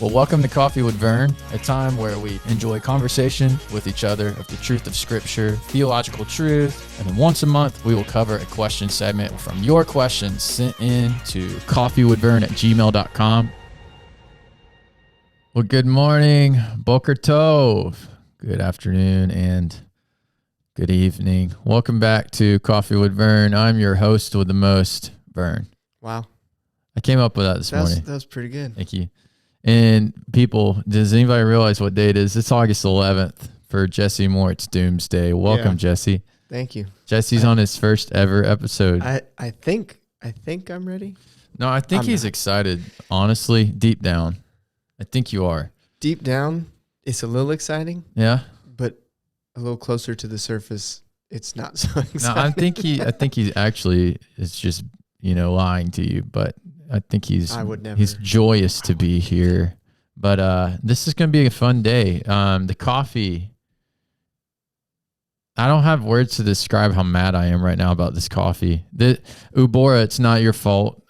Well, welcome to Coffee with Vern, a time where we enjoy conversation with each other of the truth of Scripture, theological truth, and then once a month we will cover a question segment from your questions sent in to coffeewithvern@gmail.com. Well, good morning, Boker Tov. Good afternoon and good evening. Welcome back to Coffee with Vern. I'm your host with the most, Vern. Wow. I came up with that this morning. That was pretty good. Thank you. And people, does anybody realize what day it is? It's August 11th for Jesse Moore. It's Doomsday. Welcome, Jesse. Thank you. Jesse's on his first ever episode. I think I'm ready. No, I think he's excited. Honestly, deep down, I think you are. Deep down, it's a little exciting. Yeah, but a little closer to the surface, it's not so exciting. No, I think he actually is just lying to you, but I think he's joyous to be here. But this is going to be a fun day. The coffee, I don't have words to describe how mad I am right now about this coffee. The Ubora, it's not your fault.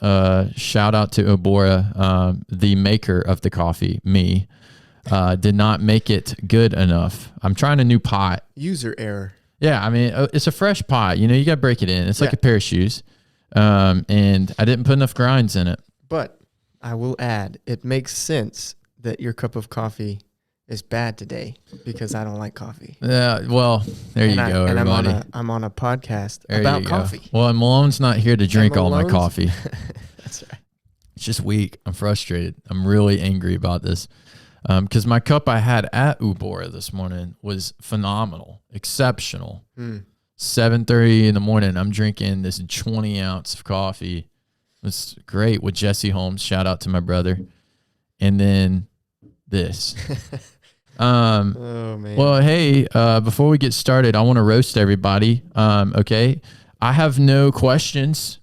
Shout out to Ubora, the maker of the coffee, me. Did not make it good enough. I'm trying a new pot. User error. Yeah, I mean, it's a fresh pot. You got to break it in. It's like a pair of shoes. And I didn't put enough grinds in it. But I will add, it makes sense that your cup of coffee is bad today because I don't like coffee. Yeah, well, there you go, everybody. And I'm on a podcast about coffee. Well, and Malone's not here to drink all my coffee. That's right. It's just weak. I'm frustrated. I'm really angry about this. Because my cup I had at Ubora this morning was phenomenal, exceptional. 7:30 in the morning, I'm drinking this 20 ounce of coffee. It's great with Jesse Holmes. Shout out to my brother. And then this. Oh man. Well, hey, before we get started, I want to roast everybody. Okay. I have no questions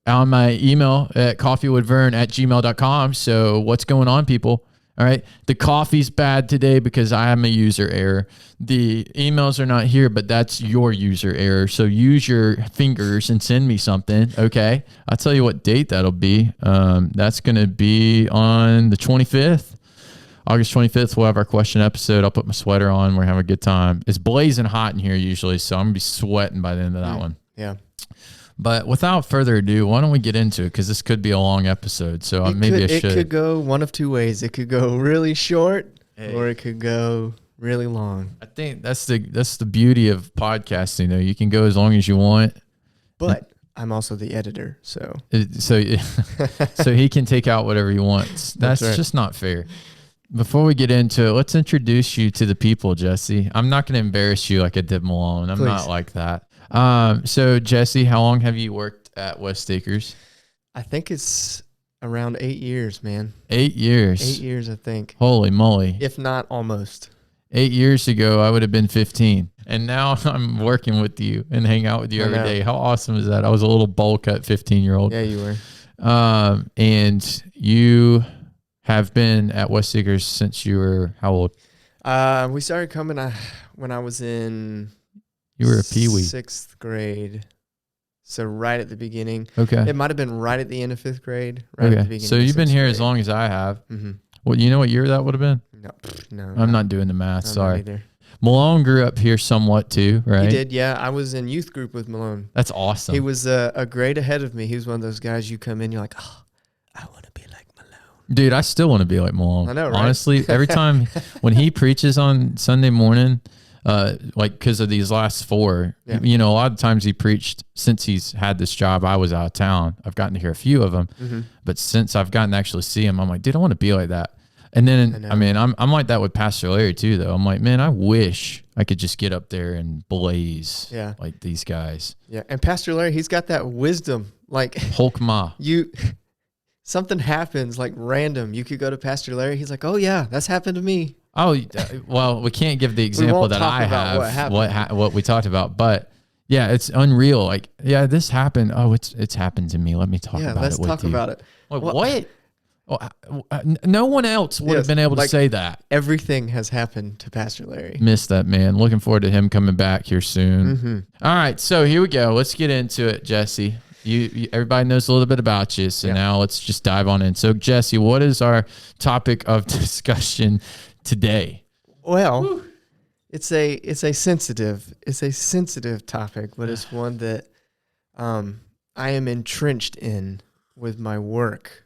on my email at coffeewithvern@gmail.com. So what's going on, people? All right. The coffee's bad today because I am a user error. The emails are not here, but that's your user error. So use your fingers and send me something. Okay. I'll tell you what date that'll be. That's going to be on the 25th. August 25th, we'll have our question episode. I'll put my sweater on. We're having a good time. It's blazing hot in here usually, so I'm going to be sweating by the end of that one. Yeah. But without further ado, why don't we get into it? Because this could be a long episode, so maybe I should. It could go one of two ways. It could go really short, or it could go really long. I think that's the beauty of podcasting, though. You can go as long as you want. But I'm also the editor, so he can take out whatever he wants. That's right. Just not fair. Before we get into it, let's introduce you to the people, Jesse. I'm not going to embarrass you like I did Malone. I'm not like that. So Jesse, how long have you worked at West Acres? I think it's around 8 years, man. 8 years. 8 years, I think. Holy moly. If not almost. 8 years ago, I would have been 15. And now I'm working with you and hang out with you every day. How awesome is that? I was a little bowl cut 15-year-old. Yeah, you were. And you have been at West Acres since you were how old? We started coming when I was in... You were a peewee. 6th grade. So right at the beginning. Okay. It might have been right at the end of 5th grade. Right at the beginning. So you've been here as long as I have. Mm-hmm. Well, you know what year that would have been? No. I'm not doing the math. Sorry. Either. Malone grew up here somewhat too, right? He did, yeah. I was in youth group with Malone. That's awesome. He was a grade ahead of me. He was one of those guys you come in, you're like, oh, I want to be like Malone. Dude, I still want to be like Malone. I know, right? Honestly, every time when he preaches on Sunday morning, like because of these last 4, a lot of times he preached since he's had this job. I was out of town. I've gotten to hear a few of them, but since I've gotten to actually see him, I'm like, dude, I want to be like that. And then, I mean, I'm like that with Pastor Larry too, though. I'm like, man, I wish I could just get up there and blaze like these guys. Yeah. And Pastor Larry, he's got that wisdom, like Hulk Ma. Something happens like random. You could go to Pastor Larry. He's like, oh yeah, that's happened to me. Oh, well, we can't give the example that I have, what we talked about, but yeah, it's unreal. Like, yeah, this happened. Oh, it's happened to me. Let me talk about it with you. Yeah, let's talk about it. Like, what? No one else would have been able to say that. Everything has happened to Pastor Larry. Missed that, man. Looking forward to him coming back here soon. All right, so here we go. Let's get into it, Jesse. Everybody knows a little bit about you. So now let's just dive on in. So Jesse, what is our topic of discussion today? Well, it's a sensitive topic, but it's one that I am entrenched in with my work.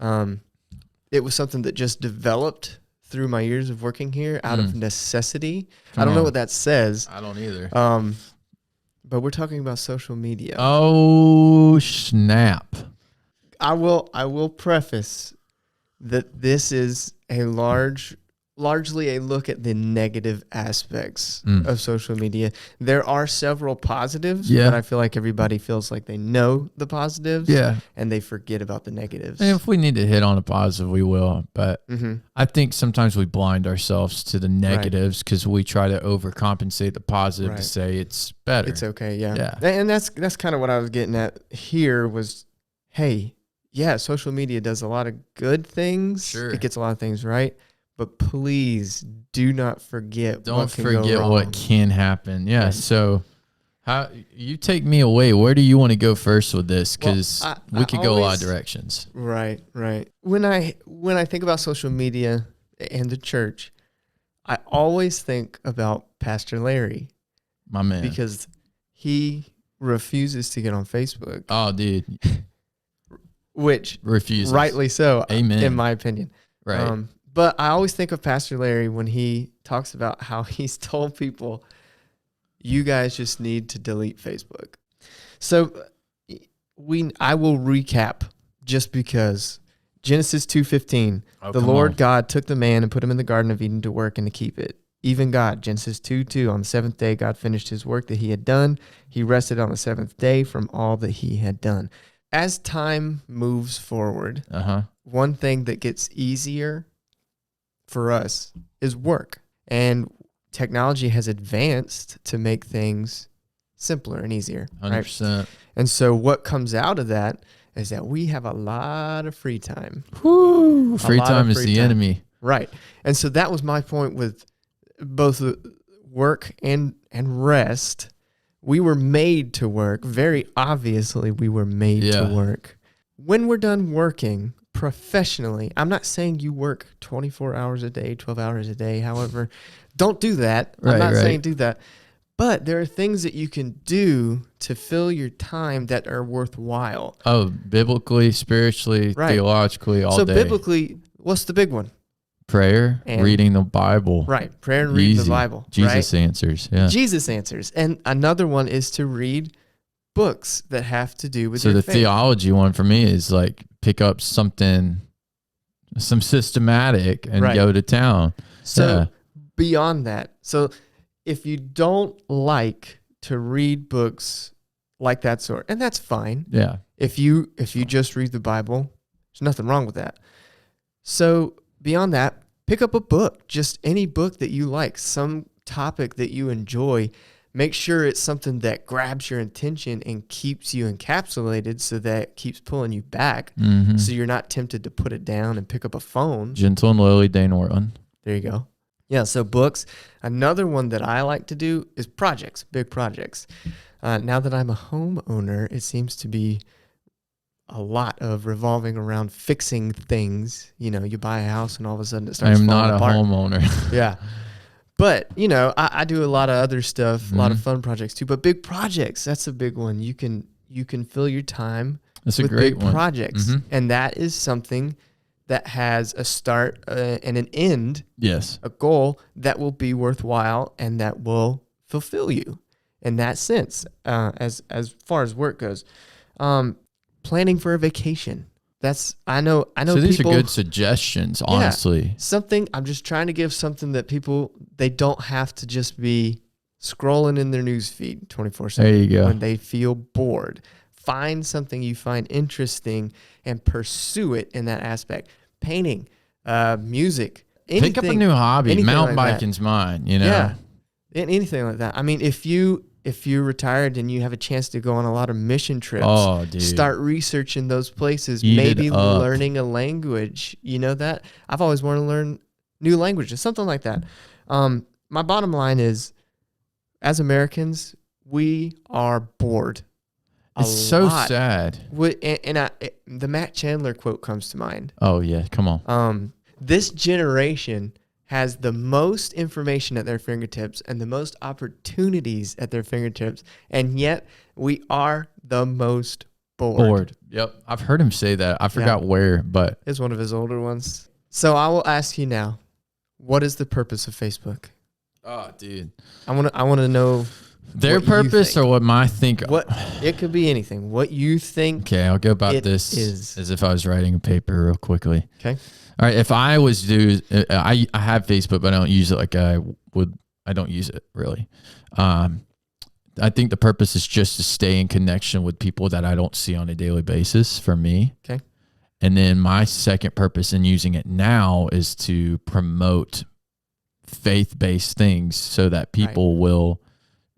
It was something that just developed through my years of working here out of necessity. I don't know what that says. I don't either. But we're talking about social media. Oh, snap. I will preface that this is largely a look at the negative aspects of social media. There are several positives, but I feel like everybody feels like they know the positives and they forget about the negatives. And if we need to hit on a positive, we will. But I think sometimes we blind ourselves to the negatives because we try to overcompensate the positive to say it's better. It's okay, yeah. And that's kind of what I was getting at here was, hey, social media does a lot of good things. Sure. It gets a lot of things right. But please do not forget what can go wrong. What can happen. Yeah. Right. So how you take me away. Where do you want to go first with this? Because we could go a lot of directions. Right. When I think about social media and the church, I always think about Pastor Larry. My man. Because he refuses to get on Facebook. Oh, dude. Which refuses. Rightly so. Amen. In my opinion. Right. But I always think of Pastor Larry when he talks about how he's told people, you guys just need to delete Facebook. So I will recap just because Genesis 2:15, the Lord God took the man and put him in the Garden of Eden to work and to keep it. Even God, Genesis 2:2, on the seventh day, God finished his work that he had done. He rested on the seventh day from all that he had done. As time moves forward, one thing that gets easier for us is work, and technology has advanced to make things simpler and easier. 100%. Right? And so what comes out of that is that we have a lot of free time. Woo! Free time is the enemy. Right. And so that was my point with both work and rest. We were made to work. Very obviously, we were made to work. When we're done working professionally, I'm not saying you work 24 hours a day, 12 hours a day, however, don't do that. I'm not saying do that. But there are things that you can do to fill your time that are worthwhile. Oh, biblically, spiritually, theologically, all day. So biblically, what's the big one? Prayer, and reading the Bible. Right, prayer and reading the Bible. Jesus answers, Jesus answers. And another one is to read books that have to do with your faith. So the theology one for me is like pick up some systematic and go to town. So beyond that, so if you don't like to read books like that sort, and that's fine. Yeah. If you just read the Bible, there's nothing wrong with that. So beyond that, pick up a book, just any book that you like, some topic that you enjoy. Make sure it's something that grabs your attention and keeps you encapsulated so that it keeps pulling you back so you're not tempted to put it down and pick up a phone. Gentle and Lowly, Dane Ortland. There you go. Yeah, so books. Another one that I like to do is projects, big projects. Now that I'm a homeowner, it seems to be a lot of revolving around fixing things. You know, you buy a house and all of a sudden it starts falling apart. I am not a homeowner. Yeah. But, you know, I do a lot of other stuff, a lot of fun projects too. But big projects, that's a big one. You can fill your time with big projects. And that is something that has a start and an end. Yes. A goal that will be worthwhile and that will fulfill you in that sense, as far as work goes. Planning for a vacation. I know. So these are good suggestions, honestly. Something, I'm just trying to give something that people, they don't have to just be scrolling in their news feed 24/7. There you go. When they feel bored. Find something you find interesting and pursue it in that aspect. Painting, music, anything. Pick up a new hobby. Mountain biking's mine, you know? Yeah, anything like that. I mean, if you're retired and you have a chance to go on a lot of mission trips, start researching those places, maybe learning a language, you know that? I've always wanted to learn new languages, something like that. My bottom line is, as Americans, we are bored It's so lot. sad. The Matt Chandler quote comes to mind. Oh yeah, come on. This generation has the most information at their fingertips and the most opportunities at their fingertips, and yet we are the most bored. Yep, I've heard him say that. I forgot where, but It's one of his older ones. So I will ask you now, what is the purpose of Facebook? oh, dude, I want to know their what you purpose think. or what my think. What it could be anything. What you think? Okay, I'll go about It this is. as if I was writing a paper real quickly. Okay. All right, if I was to, I have Facebook, but I don't use it like I would. I don't use it really. I think the purpose is just to stay in connection with people that I don't see on a daily basis for me. Okay. And then my second purpose in using it now is to promote faith-based things so that people will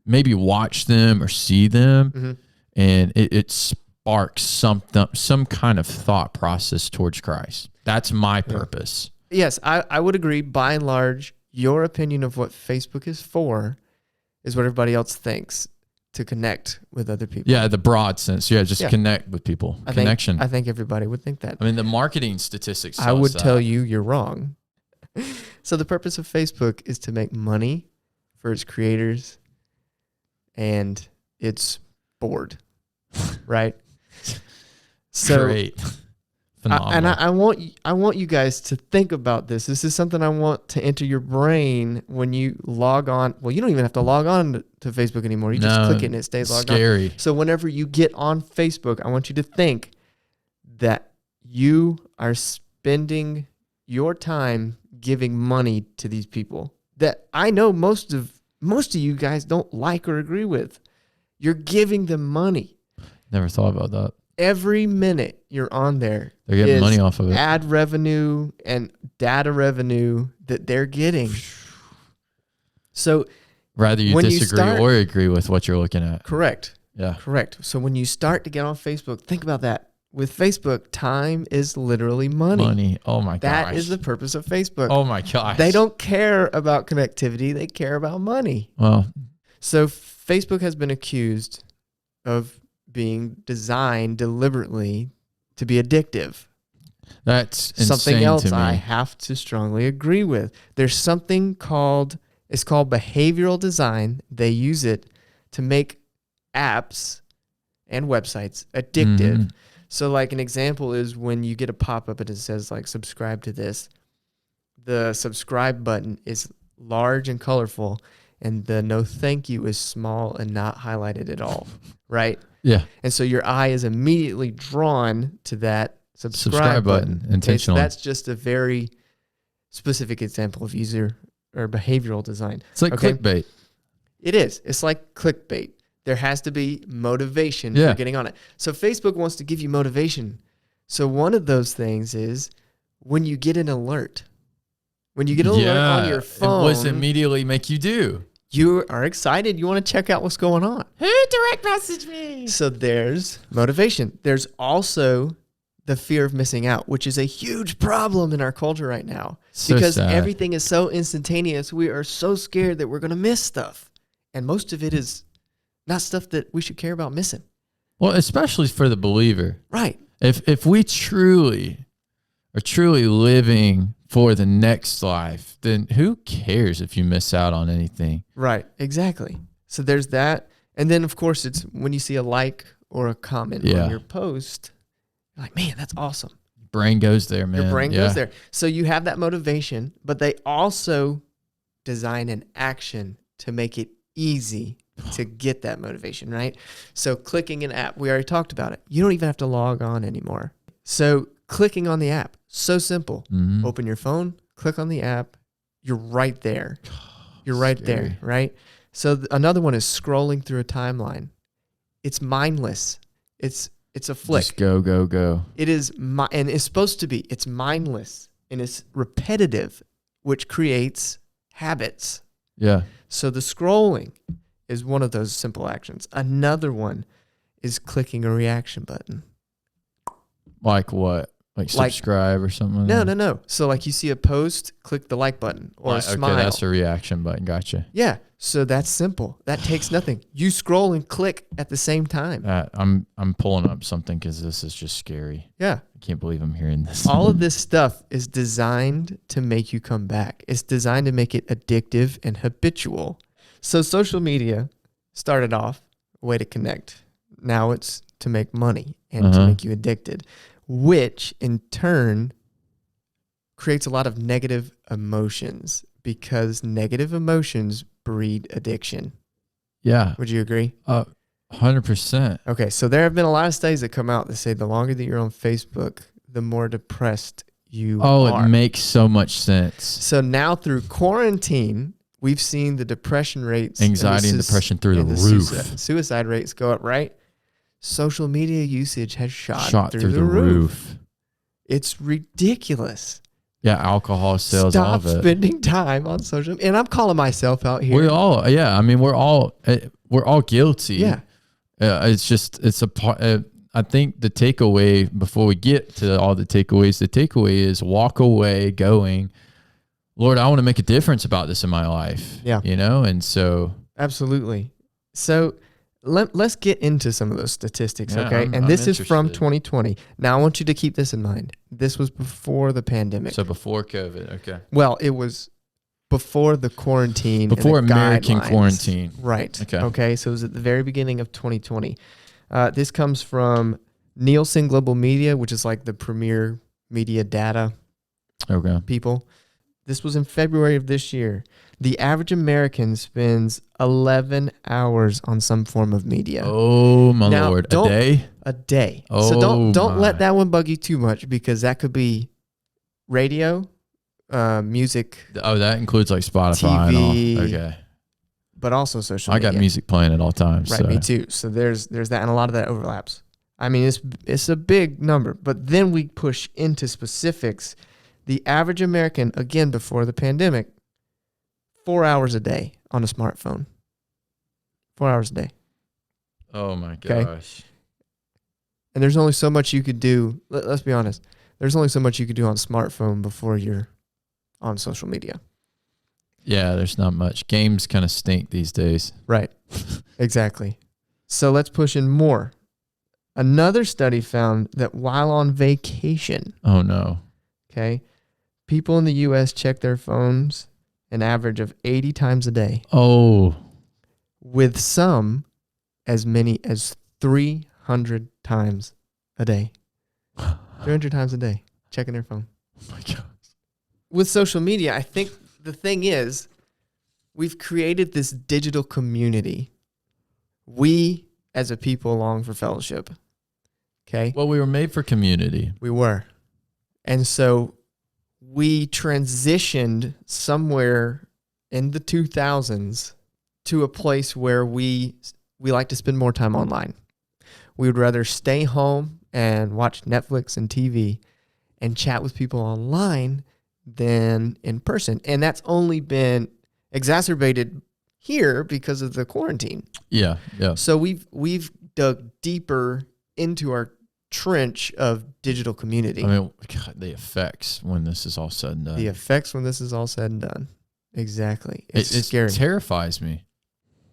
maybe watch them or see them, and it sparks some kind of thought process towards Christ. That's my purpose. Yes, I would agree. By and large, your opinion of what Facebook is for is what everybody else thinks, to connect with other people. Yeah, the broad sense. Yeah, just connect with people. Connection. I think everybody would think that. I mean, the marketing statistics I would tell you you're wrong. So the purpose of Facebook is to make money for its creators, and it's bored, right? So great. Phenomenal. I want you guys to think about this. This is something I want to enter your brain when you log on. Well, you don't even have to log on to Facebook anymore. You just click it and it stays logged on. So whenever you get on Facebook, I want you to think that you are spending your time giving money to these people that I know most of you guys don't like or agree with. You're giving them money. Never thought about that. Every minute you're on there, they're getting money off of it. Ad revenue and data revenue that they're getting. So rather you disagree or agree with what you're looking at. Correct. Yeah. Correct. So when you start to get on Facebook, think about that. With Facebook, time is literally money. Money. Oh my gosh. That is the purpose of Facebook. Oh my gosh. They don't care about connectivity. They care about money. Well, so Facebook has been accused of being designed deliberately to be addictive. That's something insane else to me. I have to strongly agree with. There's something called behavioral design. They use it to make apps and websites addictive. Mm-hmm. So like an example is when you get a pop-up and it says like subscribe to this, the subscribe button is large and colorful and the no thank you is small and not highlighted at all, right? Yeah. And so your eye is immediately drawn to that subscribe button intentionally. So that's just a very specific example of user or behavioral design. It's like clickbait. It is. It's like clickbait. There has to be motivation for getting on it. So Facebook wants to give you motivation. So one of those things is when you get an alert. When you get an alert on your phone. What does it immediately make you do? You are excited. You want to check out what's going on. Who direct message me? So there's motivation. There's also the fear of missing out, which is a huge problem in our culture right now. So because sad. everything is so instantaneous. We are so scared that we're going to miss stuff. And most of it is not stuff that we should care about missing. Well, especially for the believer. Right. If we truly are truly living for the next life, then who cares if you miss out on anything? Right. Exactly. So there's that. And then, of course, it's when you see a like or a comment on your post, you're like, man, that's awesome. Brain goes there, man. Your brain goes there. So you have that motivation, but they also design an action to make it easy to get that motivation, right? So clicking an app, we already talked about it. You don't even have to log on anymore. So clicking on the app, so simple. Mm-hmm. Open your phone, click on the app. You're right there. You're right there, right? So another one is scrolling through a timeline. It's mindless. It's a flick. Just go, go, go. It is, and it's supposed to be. It's mindless and it's repetitive, which creates habits. Yeah. So the scrolling is one of those simple actions. Another one is clicking a reaction button. Like what? Like subscribe or something? No. So like you see a post, click the like button or a smile. Okay, that's a reaction button. Gotcha. Yeah. So that's simple. That takes nothing. You scroll and click at the same time. I'm pulling up something because this is just scary. Yeah. I can't believe I'm hearing this. All of this stuff is designed to make you come back. It's designed to make it addictive and habitual. So social media started off a way to connect. Now it's to make money and to make you addicted, which in turn creates a lot of negative emotions because negative emotions breed addiction. Yeah. Would you agree? 100%. Okay, so there have been a lot of studies that come out that say the longer that you're on Facebook, the more depressed you are. It makes so much sense. So now through quarantine, we've seen the depression rates, anxiety and depression through the roof. Suicide rates go up, right? Social media usage has shot through the roof. It's ridiculous. Yeah, alcohol sales, all of it. Stop spending time on social media. And I'm calling myself out here. We're all guilty. Yeah. It's a part. I think the takeaway, before we get to all the takeaways, the takeaway is walk away going, Lord, I want to make a difference about this in my life. Yeah. And so. Absolutely. So let's get into some of those statistics, Yeah, okay? I'm this is from interested. 2020. Now, I want you to keep this in mind. This was before the pandemic. So before COVID, okay. Well, it was before the quarantine. Before and the American guidelines. quarantine. Right. Okay. Okay, so it was at the very beginning of 2020. This comes from Nielsen Global Media, which is like the premier media data Okay. people. This was in February of this year. The average American spends 11 hours on some form of media. Oh my Now, Lord. A day? A day. Oh, so don't my. let that one bug you too much because that could be radio, music, Oh, that includes like Spotify TV, and all. Okay. but also social I media. got music playing at all times. Right, so. me too. So there's that, and a lot of that overlaps. I mean, it's a big number, but then we push into specifics. The average American, again, before the pandemic, 4 hours a day on a smartphone. 4 hours a day. Oh my Okay. gosh. And there's only so much you could do. Let's be honest. There's only so much you could do on smartphone before you're on social media. Yeah, there's not much. Games kind of stink these days. Right. Exactly. So let's push in more. Another study found that while on vacation, Oh no. okay, people in the U.S. check their phones an average of 80 times a day, Oh. with some as many as 300 times a day. 300 times a day, checking their phone. Oh my God. With social media, I think the thing is, we've created this digital community. We, as a people, long for fellowship. Okay? Well, we were made for community. We were. And so we transitioned somewhere in the 2000s to a place where we like to spend more time online. We would rather stay home and watch Netflix and TV and chat with people online than in person. And that's only been exacerbated here because of the quarantine. Yeah. Yeah. So we've dug deeper into our trench of digital community. I mean, God, the effects when this is all said and done. The effects when this is all said and done. Exactly. It scary. terrifies me.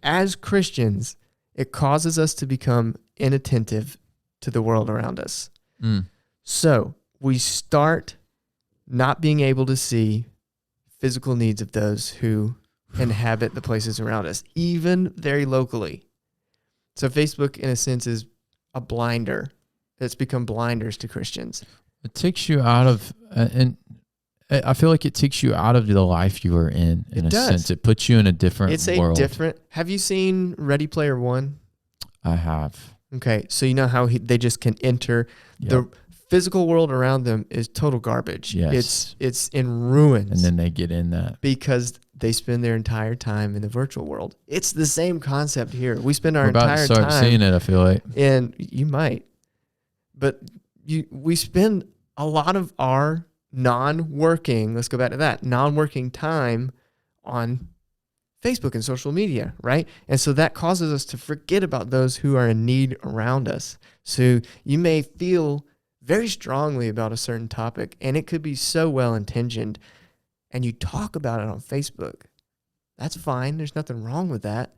As Christians, it causes us to become inattentive to the world around us. Mm. So we start not being able to see physical needs of those who inhabit the places around us, even very locally. So Facebook, in a sense, is a blinder. It's become blinders to Christians. It takes you out of, and I feel like it takes you out of the life you were in a does. sense. It puts you in a different world. Have you seen Ready Player One? I have. Okay, so you know how they just can enter. Yep. The physical world around them is total garbage. Yes. It's in ruins. And then they get in that. Because they spend their entire time in the virtual world. It's the same concept here. We spend our We're about entire to start time. seeing it, I feel like. And you might. But we spend a lot of our non-working, let's go back to that, non-working time on Facebook and social media, right? And so that causes us to forget about those who are in need around us. So you may feel very strongly about a certain topic, and it could be so well intentioned, and you talk about it on Facebook, that's fine. There's nothing wrong with that.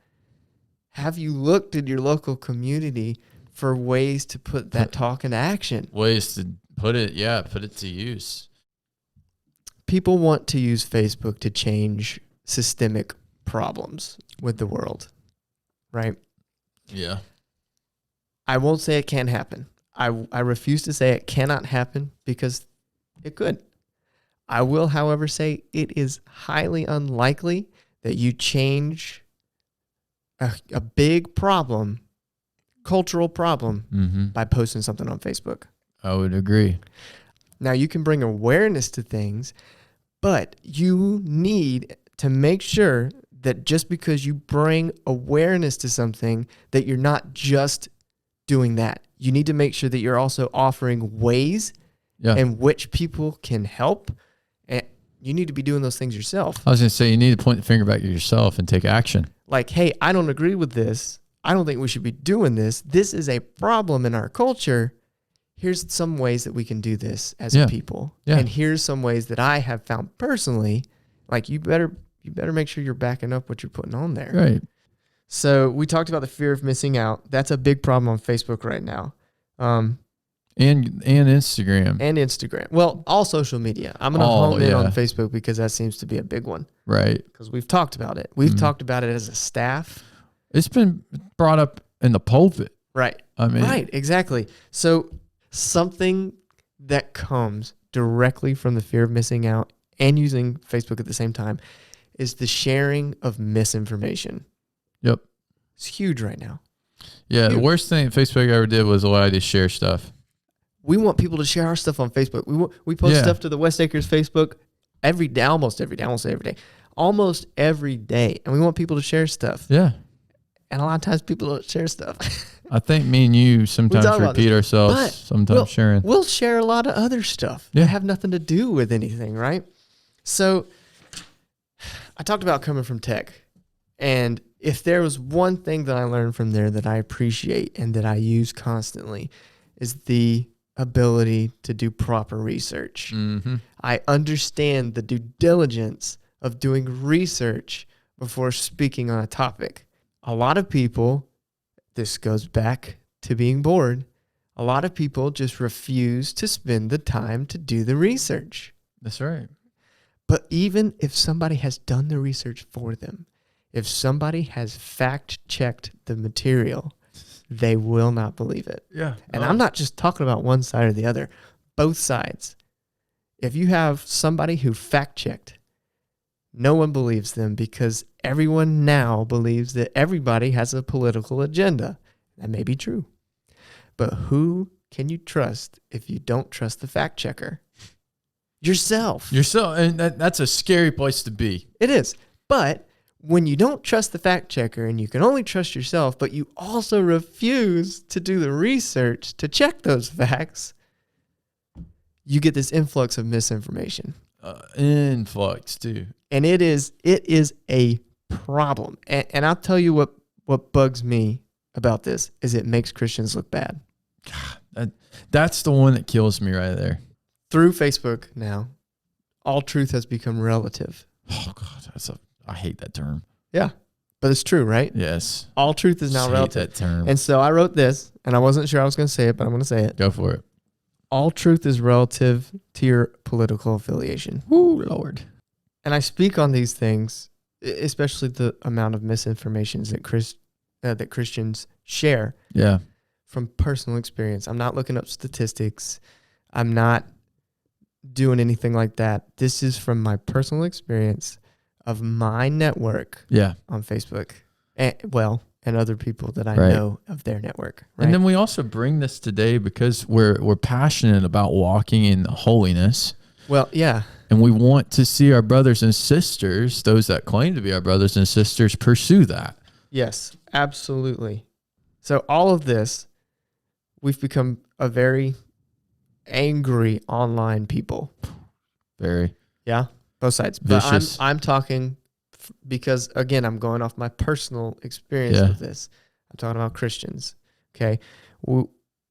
Have you looked at your local community for ways to put that talk into action? Ways to put it to use. People want to use Facebook to change systemic problems with the world, right? Yeah. I won't say it can't happen. I refuse to say it cannot happen because it could. I will, however, say it is highly unlikely that you change a big problem, cultural problem, by posting something on Facebook. I would agree. Now, you can bring awareness to things, but you need to make sure that just because you bring awareness to something, that you're not just doing that. You need to make sure that you're also offering ways in which people can help. And you need to be doing those things yourself. I was going to say, you need to point the finger back at yourself and take action. Like, hey, I don't agree with this. I don't think we should be doing this. This is a problem in our culture. Here's some ways that we can do this as a people. Yeah. And here's some ways that I have found personally. Like, you better make sure you're backing up what you're putting on there. Right. So we talked about the fear of missing out. That's a big problem on Facebook right now. And Instagram. And Instagram. Well, all social media. I'm going to hone in on Facebook because that seems to be a big one. Right. Because we've talked about it. We've talked about it as a staff. It's been brought up in the pulpit. Right. Right, exactly. So something that comes directly from the fear of missing out and using Facebook at the same time is the sharing of misinformation. Yep. It's huge right now. Yeah, huge. The worst thing Facebook ever did was allow you to share stuff. We want people to share our stuff on Facebook. We post stuff to the West Acres Facebook every day, almost every day. Almost every day. And we want people to share stuff. Yeah. And a lot of times people don't share stuff. I think me and you sometimes repeat ourselves, sometimes sharing. We'll share a lot of other stuff that have nothing to do with anything, right? So I talked about coming from tech. And if there was one thing that I learned from there that I appreciate and that I use constantly, is the ability to do proper research. Mm-hmm. I understand the due diligence of doing research before speaking on a topic. A lot of people, this goes back to being bored, a lot of people just refuse to spend the time to do the research. That's right. But even if somebody has done the research for them, if somebody has fact-checked the material, they will not believe it. Yeah. And I'm not just talking about one side or the other, both sides. If you have somebody who fact-checked, no one believes them because everyone now believes that everybody has a political agenda. That may be true. But who can you trust if you don't trust the fact-checker? Yourself. And that's a scary place to be. It is. But when you don't trust the fact checker and you can only trust yourself, but you also refuse to do the research to check those facts, you get this influx of misinformation. Influx too. And it is a problem. And I'll tell you what bugs me about this is it makes Christians look bad. God, that's the one that kills me right there. Through Facebook now, all truth has become relative. Oh God, I hate that term. Yeah, but it's true, right? Yes. All truth is now relative. I hate that term. And so I wrote this, and I wasn't sure I was going to say it, but I'm going to say it. Go for it. All truth is relative to your political affiliation. Ooh, Lord. And I speak on these things, especially the amount of misinformations that Christians share. Yeah. From personal experience. I'm not looking up statistics. I'm not doing anything like that. This is from my personal experience of my network on Facebook. And other people that I know of their network. Right? And then we also bring this today because we're passionate about walking in holiness. Well, yeah. And we want to see our brothers and sisters, those that claim to be our brothers and sisters, pursue that. Yes, absolutely. So all of this, we've become a very angry online people. Very. Yeah, both sides. Vicious. But I'm talking because, again, I'm going off my personal experience with this. I'm talking about Christians, okay?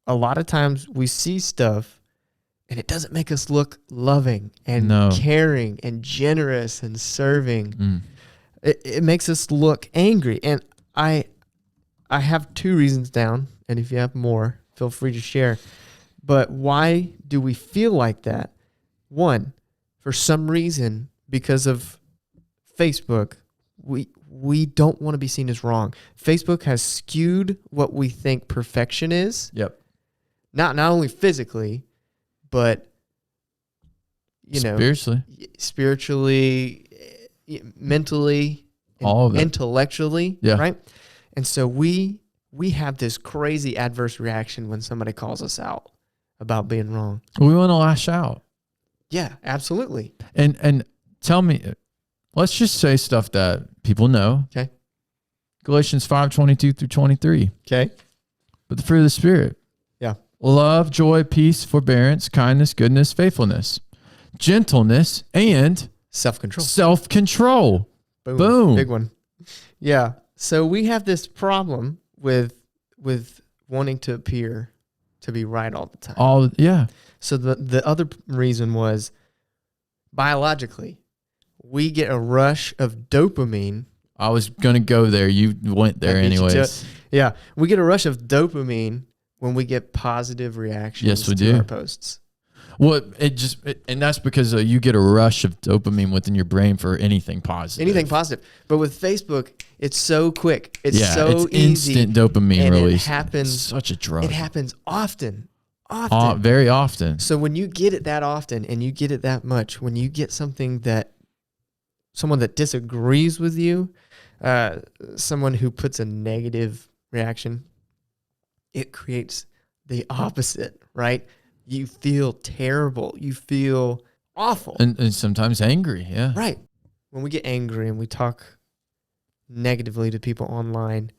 A lot of times we see stuff And it doesn't make us look loving and caring and generous and serving. It makes us look angry. And I have 2 reasons down, and if you have more, feel free to share. But why do we feel like that? One, for some reason, because of Facebook, we don't want to be seen as wrong. Facebook has skewed what we think perfection is. Yep. Not only physically, but spiritually, mentally, all of it. Intellectually, right? And so we have this crazy adverse reaction when somebody calls us out about being wrong. We want to lash out. Yeah, absolutely. And tell me, let's just say stuff that people know. Okay. Galatians 5:22-23. Okay. But the fruit of the Spirit. Yeah. Love, joy, peace, forbearance, kindness, goodness, faithfulness, gentleness, and self-control. Self-control. Boom. Big one. Yeah. So we have this problem with wanting to appear to be right all the time. So the other reason was biologically, we get a rush of dopamine. I was going to go there. You went there anyways. Yeah. We get a rush of dopamine when we get positive reactions to our posts. Well, and that's because you get a rush of dopamine within your brain for anything positive. Anything positive. But with Facebook, it's so quick. It's so easy. Instant dopamine release. It happens. It's such a drug. It happens often. Very often. So when you get it that often and you get it that much, when you get someone that disagrees with you, someone who puts a negative reaction, it creates the opposite, right? You feel terrible. You feel awful. And sometimes angry, yeah. Right. When we get angry and we talk negatively to people online,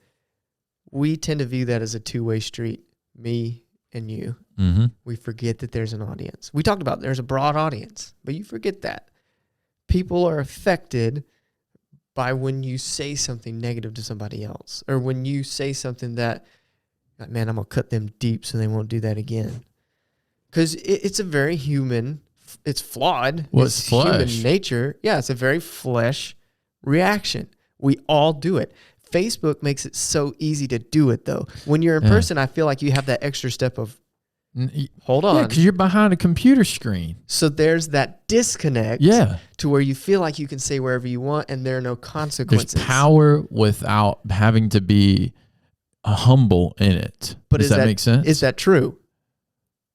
we tend to view that as a two-way street, me and you. Mm-hmm. We forget that there's an audience. We talked about there's a broad audience, but you forget that. People are affected by when you say something negative to somebody else, or when you say something that, man, I'm going to cut them deep so they won't do that again. Because it's a very human, it's flawed. Well, it's flesh. Human nature. Yeah, it's a very flesh reaction. We all do it. Facebook makes it so easy to do it, though. When you're in person, I feel like you have that extra step of, hold on. Yeah, because you're behind a computer screen. So there's that disconnect to where you feel like you can say wherever you want and there are no consequences. There's power without having to be humble in it. But Does that make sense? Is that true?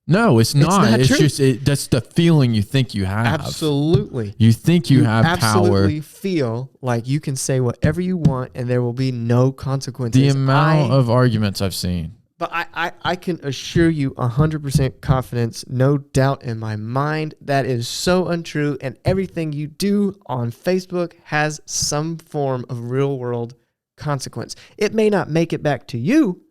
No, it's not. It's true. just that's the feeling you think you have. Absolutely. You think you have absolutely power. Feel like you can say whatever you want and there will be no consequences. The amount of arguments I've seen. But I can assure you 100% confidence, no doubt in my mind, that is so untrue. And everything you do on Facebook has some form of real world consequence. It may not make it back to you,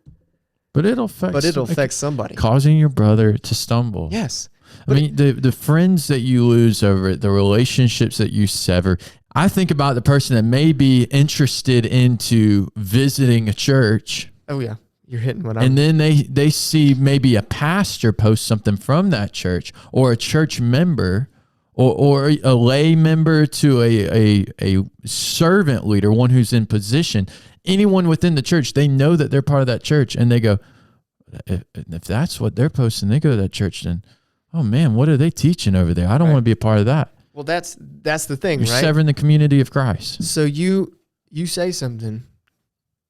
but it'll affect somebody. Causing your brother to stumble. Yes. I mean, the friends that you lose over it, the relationships that you sever. I think about the person that may be interested into visiting a church. Oh, yeah. You're hitting what and then they see maybe a pastor post something from that church, or a church member, or a lay member to a servant leader, one who's in position. Anyone within the church, they know that they're part of that church, and they go, if that's what they're posting, they go to that church, then, oh man, what are they teaching over there? I don't want to be a part of that. Well, that's the thing, You're right? severing the community of Christ. So you say something,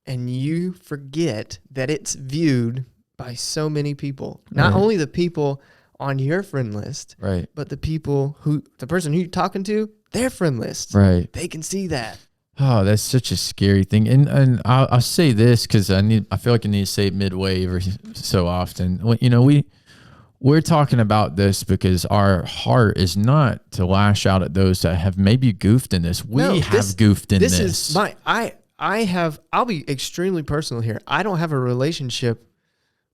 and you forget that it's viewed by so many people. Not only the people on your friend list, right, but the person who you're talking to, their friend list. Right. They can see that. Oh, that's such a scary thing. And I'll say this because I feel like I need to say it midway every so often. We're talking about this because our heart is not to lash out at those that have maybe goofed in this. Goofed in this. This is I'll be extremely personal here. I don't have a relationship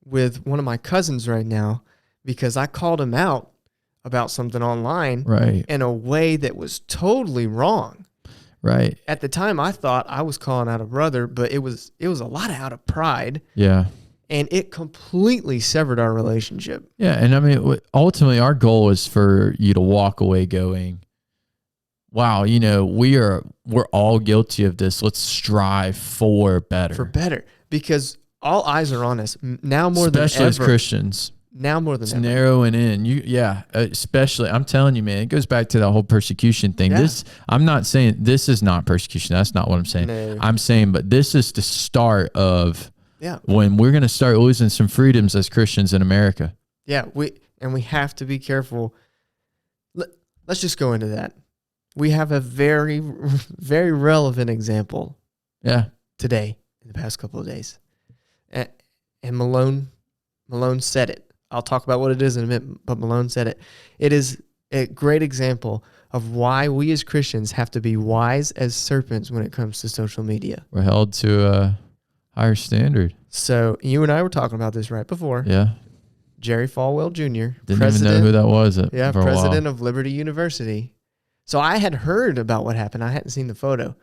with one of my cousins right now because I called him out about something online in a way that was totally wrong. Right. At the time, I thought I was calling out a brother, but it was a lot out of pride. Yeah. And it completely severed our relationship. Yeah. And I mean, ultimately, our goal is for you to walk away going, wow, we're all guilty of this. Let's strive for better. For better. Because all eyes are on us now more than ever. Especially as Christians. Now more than it's ever. Narrowing in. Especially, I'm telling you, man, it goes back to that whole persecution thing. Yeah. I'm not saying this is not persecution. That's not what I'm saying. No. I'm saying, but this is the start of Yeah. when we're going to start losing some freedoms as Christians in America. Yeah, we have to be careful. Let's just go into that. We have a very, very relevant example. Yeah. Today, in the past couple of days, and Malone said it. I'll talk about what it is in a minute, but Malone said it. It is a great example of why we as Christians have to be wise as serpents when it comes to social media. We're held to a higher standard. So you and I were talking about this right before. Yeah. Jerry Falwell Jr. Didn't even know who that was. President of Liberty University. So I had heard about what happened. I hadn't seen the photo.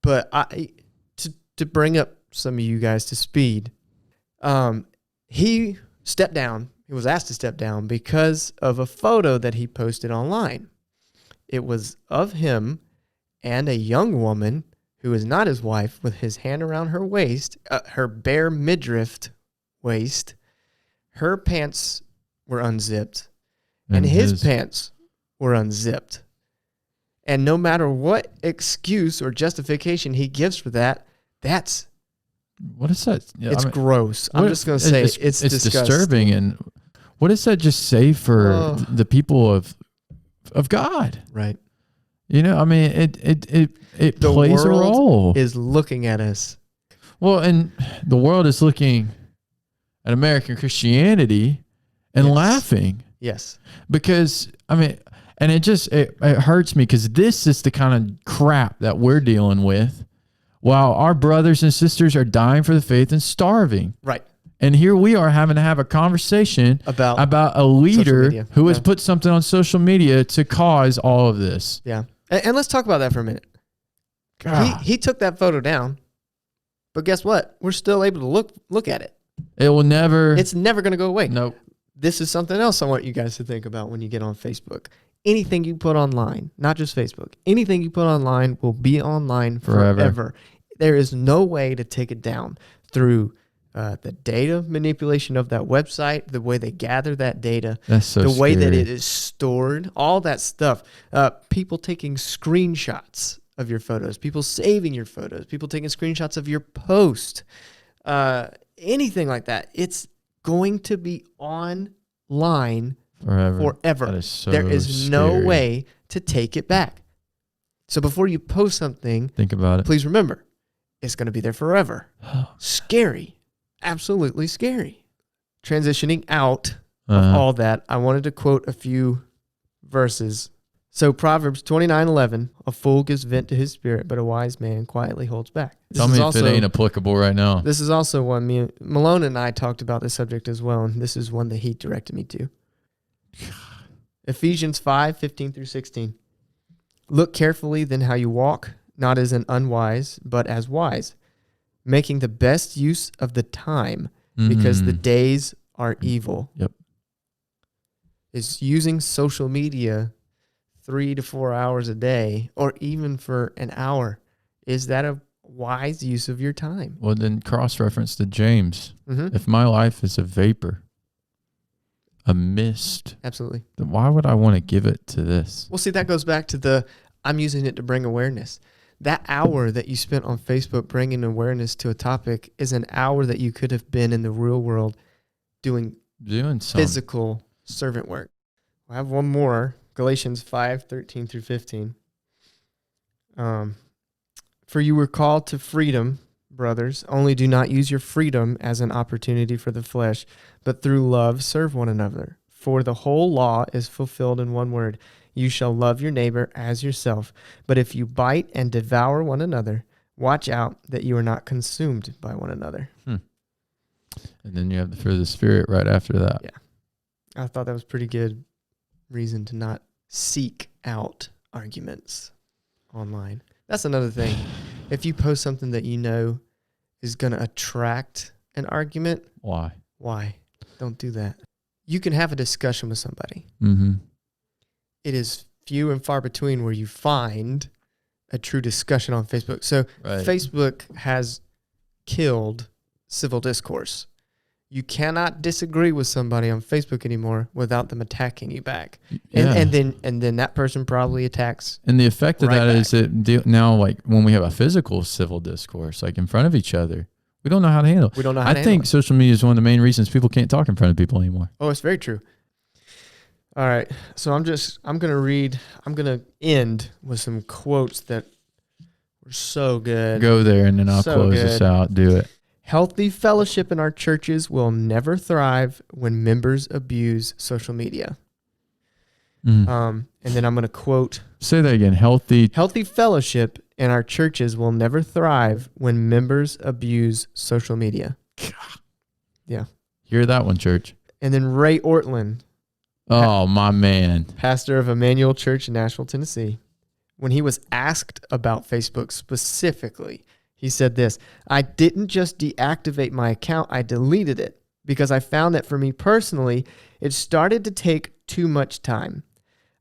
But to bring up some of you guys to speed, he stepped down. He was asked to step down because of a photo that he posted online. It was of him and a young woman who is not his wife with his hand around her waist, her bare midriff waist. Her pants were unzipped and his pants were unzipped. And no matter what excuse or justification he gives for that, what is that? Yeah, it's gross. I'm just going to say it's disturbing. And what does that just say for the people of God? Right. I mean, it plays a role. Is looking at us. Well, and the world is looking at American Christianity and laughing. Yes. Because, I mean, and it hurts me because this is the kind of crap that we're dealing with while our brothers and sisters are dying for the faith and starving. Right. And here we are having to have a conversation about a leader who has put something on social media to cause all of this. Yeah. And let's talk about that for a minute. He took that photo down, but guess what? We're still able to look at it. It's never going to go away. Nope. This is something else I want you guys to think about when you get on Facebook. Anything you put online, not just Facebook, anything you put online will be online forever. There is no way to take it down through the data manipulation of that website, the way they gather that data, the way that it is stored, all that stuff. People taking screenshots of your photos, people saving your photos, people taking screenshots of your post, anything like that. It's going to be online forever. That is so there is scary. no way to take it back. So before you post something, think about it. Please remember, it's going to be there forever. Scary. Absolutely scary. Transitioning out of all that, I wanted to quote a few verses. So Proverbs 29:11, a fool gives vent to his spirit, but a wise man quietly holds back. Tell me if it ain't applicable right now. This is also one, Malone and I talked about this subject as well, and this is one that he directed me to. Ephesians 5:15 through 16. Look carefully then how you walk, not as an unwise, but as wise, making the best use of the time, because the days are evil. Yep. Is using social media 3 to 4 hours a day, or even for an hour, is that a wise use of your time? Well, then cross-reference to James. If my life is a vapor, a mist, absolutely, then why would I want to give it to this? Well, see, that goes back to I'm using it to bring awareness. That hour that you spent on Facebook bringing awareness to a topic is an hour that you could have been in the real world doing physical servant work. I have one more, Galatians 5:13 through 15. For you were called to freedom, brothers, only do not use your freedom as an opportunity for the flesh, but through love serve one another. For the whole law is fulfilled in one word: you shall love your neighbor as yourself. But if you bite and devour one another, watch out that you are not consumed by one another. And then you have the fruit of the Spirit right after that. Yeah. I thought that was pretty good reason to not seek out arguments online. That's another thing. If you post something that you know is going to attract an argument, Why? Why? Don't do that. You can have a discussion with somebody. Mm-hmm. It is few and far between where you find a true discussion on Facebook. So Right. Facebook has killed civil discourse. You cannot disagree with somebody on Facebook anymore without them attacking you back. Yeah. And then that person probably attacks. And the effect of Right that is that now, like when we have a physical civil discourse, like in front of each other, we don't know how to handle it. We don't know how I to handle think it. social media is one of the main reasons people can't talk in front of people anymore. Oh, it's very true. All right. So I'm going to end with some quotes that were so good. Go there and then I'll So close this good. out. Do it. Healthy fellowship in our churches will never thrive when members abuse social media. And then I'm going to quote, Say that again. Healthy. healthy fellowship in our churches will never thrive when members abuse social media. Yeah. Hear that one, church. And then Ray Ortland, Oh, my man. pastor of Emmanuel Church in Nashville, Tennessee, when he was asked about Facebook specifically, he said this: I didn't just deactivate my account, I deleted it because I found that for me personally, it started to take too much time.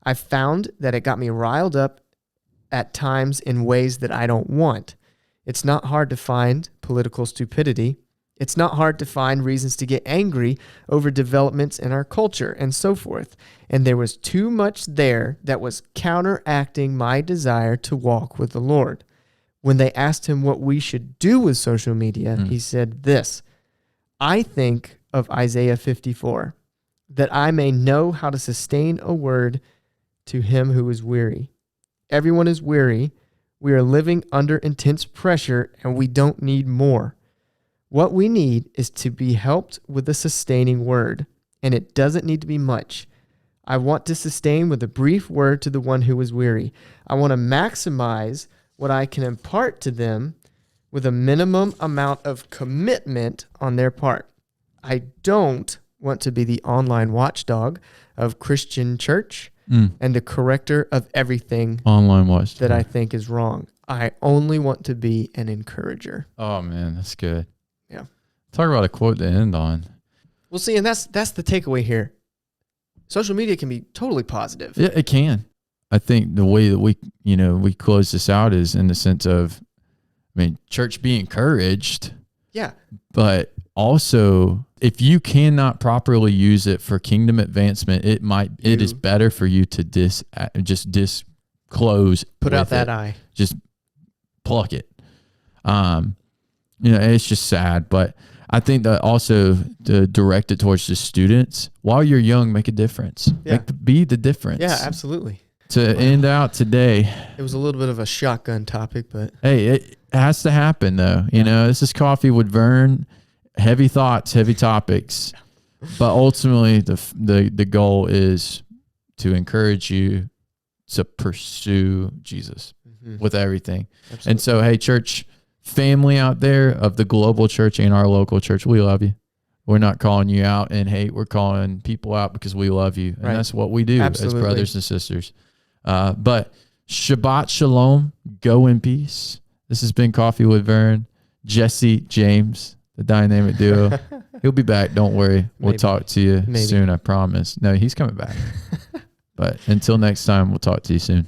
I found that it got me riled up at times in ways that I don't want. It's not hard to find political stupidity. It's not hard to find reasons to get angry over developments in our culture and so forth. And there was too much there that was counteracting my desire to walk with the Lord. When they asked him what we should do with social media, he said this: I think of Isaiah 54, that I may know how to sustain a word to him who is weary. Everyone is weary. We are living under intense pressure, and we don't need more. What we need is to be helped with a sustaining word, and it doesn't need to be much. I want to sustain with a brief word to the one who is weary. I want to maximize what I can impart to them with a minimum amount of commitment on their part. I don't want to be the online watchdog of Christian church and the corrector of everything Online watch that I think is wrong. I only want to be an encourager. Oh, man. That's good. Yeah. Talk about a quote to end on. Well, see, and that's the takeaway here. Social media can be totally positive. Yeah, it can. I think the way that we close this out is in the sense of, church be encouraged. Yeah. But also, if you cannot properly use it for kingdom advancement, it is better for you to just disclose. Put out with that it. eye. Just pluck it. It's just sad, but I think that also to direct it towards the students while you're young, make a difference. Yeah. Be the difference. Yeah, absolutely. To end out today, It was a little bit of a shotgun topic, but hey, it has to happen though. This is Coffee with Vern. Heavy thoughts, heavy topics, but ultimately the goal is to encourage you to pursue Jesus with everything. absolutely. And so, hey, church family out there of the global church and our local church, we love you. We're not calling you out in hate. We're calling people out because we love you. And that's what we do as brothers and sisters. But Shabbat Shalom, go in peace. This has been Coffee with Vern, Jesse, James, the dynamic duo. He'll be back. Don't worry. We'll talk to you soon. I promise. No, he's coming back. But until next time, we'll talk to you soon.